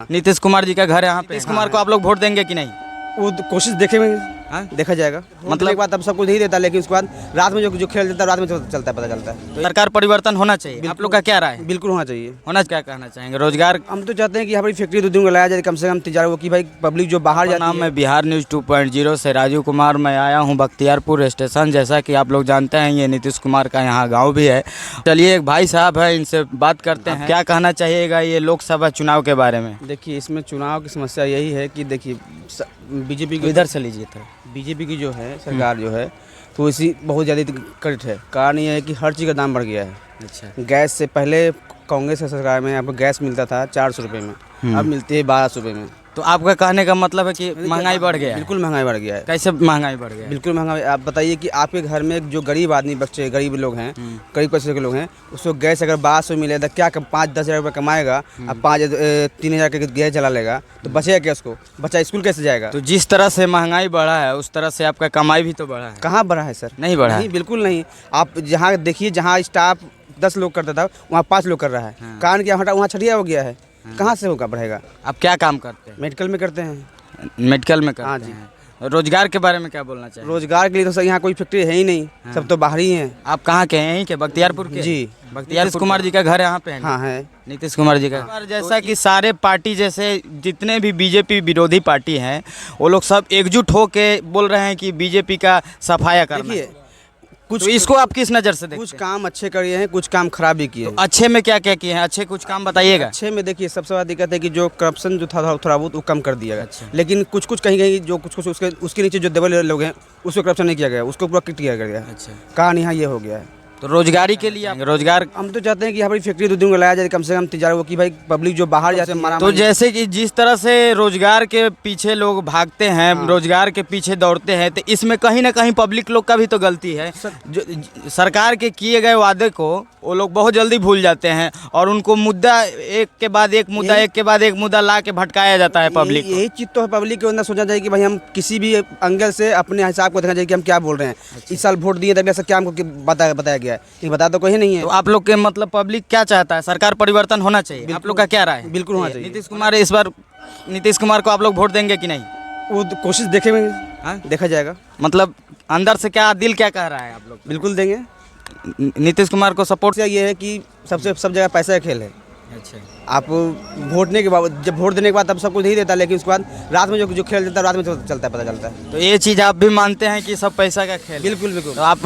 नीतीश कुमार जी का घर यहाँ पे। नीतीश कुमार को आप लोग वोट देंगे कि नहीं? वो कोशिश देखेंगे, देखा जाएगा। मतलब एक बात अब सब कुछ नहीं देता, लेकिन उसके बाद रात में जो खेल देता है रात में चलता है, पता चलता है। सरकार परिवर्तन होना चाहिए, आप लोग का क्या राय है? बिल्कुल होना चाहिए। होना क्या कहना चाहेंगे? रोजगार हम तो चाहते हैं कि यहाँ पर फैक्ट्री 2 दिन को लाया जाए, कम से कम तिजारा, वो कि भाई पब्लिक जो बाहर जाती है। नाम है बिहार न्यूज़ 2.0 से राजीव कुमार। मैं आया हूँ बख्तियारपुर स्टेशन। जैसा कि आप लोग जानते हैं ये नीतीश कुमार का यहाँ गाँव भी है। चलिए एक भाई साहब है, इनसे बात करते हैं। क्या कहना चाहिएगा ये लोकसभा चुनाव के बारे में? देखिए, इसमें चुनाव की समस्या यही है कि देखिए बीजेपी की इधर से लीजिए था। बीजेपी की जो है सरकार जो है तो इसी बहुत ज़्यादा करेक्ट है। कारण ये है कि हर चीज़ का दाम बढ़ गया है। अच्छा। गैस से पहले कांग्रेस की सरकार में आपको गैस मिलता था 400 रुपये में, अब मिलती है 1200 रुपये में। तो आपका कहने का मतलब है कि महंगाई बढ़ गया है? बिल्कुल महंगाई बढ़ गया है। कैसे महंगाई बढ़ गया है? बिल्कुल महंगाई। आप बताइए कि आपके घर में जो गरीब आदमी, बच्चे गरीब लोग हैं, गरीब पैसे के लोग हैं, उसको गैस अगर 1200 मिले तो क्या 5-10 हज़ार रुपये कमाएगा? अब 3,000 के गैस जला लेगा तो बचेगा क्या? उसको बच्चा स्कूल कैसे जाएगा? तो जिस तरह से महंगाई बढ़ा है उस तरह से आपका कमाई भी तो बढ़ा है। कहाँ बढ़ा है सर? नहीं बढ़ा है। नहीं, बिल्कुल नहीं। आप जहाँ देखिए, जहाँ स्टाफ 10 लोग करता था वहाँ 5 लोग कर रहा है। कारण क्या वहाँ छठिया हो गया है। कहाँ से होगा बढ़ेगा? आप क्या काम करते हैं? मेडिकल में करते हैं। मेडिकल में करते हाँ जी। हैं। रोजगार के बारे में क्या बोलना चाहिए? रोजगार के लिए तो सर यहाँ कोई फैक्ट्री है ही नहीं, सब तो बाहर ही हैं। आप कहाँ के हैं? यहीं के बख्तियारपुर के? जी। नीतीश कुमार जी का घर यहाँ पे है? हाँ है। नीतीश कुमार जी का जैसा कि सारे पार्टी जैसे जितने भी बीजेपी विरोधी पार्टी हैं वो लोग सब एकजुट होके बोल रहे हैं कि बीजेपी का सफाया करना है। कुछ तो इसको आप किस नज़र से देखते हैं? कुछ काम अच्छे किए हैं, कुछ काम खराब भी किए हैं। अच्छे में क्या क्या किए हैं? अच्छे कुछ काम बताइएगा। अच्छे में देखिए, सबसे बड़ा दिक्कत है कि जो करप्शन जो था थोड़ा बहुत वो कम कर दिया गया। अच्छा। लेकिन कुछ कहीं जो कुछ उसके नीचे जो दबे लोग हैं उसको करप्शन नहीं किया गया, उसको पूरा किट किया गया। अच्छा। कहानी यहाँ ये हो गया है। तो रोजगारी के लिए रोजगार हम तो चाहते हैं कि यहाँ पर फैक्ट्री 2 दिन को लाया जाए, कम से कम तिजारा, वो कि भाई पब्लिक जो बाहर जाते हैं। तो जैसे कि जिस तरह से रोजगार के पीछे लोग भागते हैं, रोजगार के पीछे दौड़ते हैं, तो इसमें कहीं ना कहीं पब्लिक लोग का भी तो गलती है। जो सरकार के किए गए वादे को वो लोग बहुत जल्दी भूल जाते हैं और उनको मुद्दा एक के बाद एक मुद्दा ला के भटकाया जाता है पब्लिक। यही चीज़ तो है, पब्लिक के अंदर सोचना चाहिए कि भाई हम किसी भी एंगल से अपने हिसाब को देखना चाहिए कि हम क्या बोल रहे हैं। इस साल वोट दिए तब ऐसा क्या हमको बताया गया है? लेकिन बता तो कोई नहीं है। तो आप लोग के मतलब पब्लिक क्या चाहता है? सरकार परिवर्तन होना चाहिए, आप लोग का क्या राय है? बिल्कुल होना चाहिए। नीतीश कुमार, इस बार नीतीश कुमार को आप लोग वोट देंगे कि नहीं? वो कोशिश देखेंगे, देखा जाएगा। मतलब अंदर से क्या दिल क्या कह रहा है आप लोग? बिल्कुल देंगे। नीतीश कुमार को सपोर्ट। ये है कि सब जगह पैसा का खेल है। अच्छा। आप वोटने के बाद, जब वोट देने के बाद तब सब कुछ नहीं देता, लेकिन उसके बाद रात में जो खेल देता है रात में चलता है, पता चलता है। तो ये चीज़ आप भी मानते हैं कि सब पैसा का खेल? बिल्कुल बिल्कुल। तो आप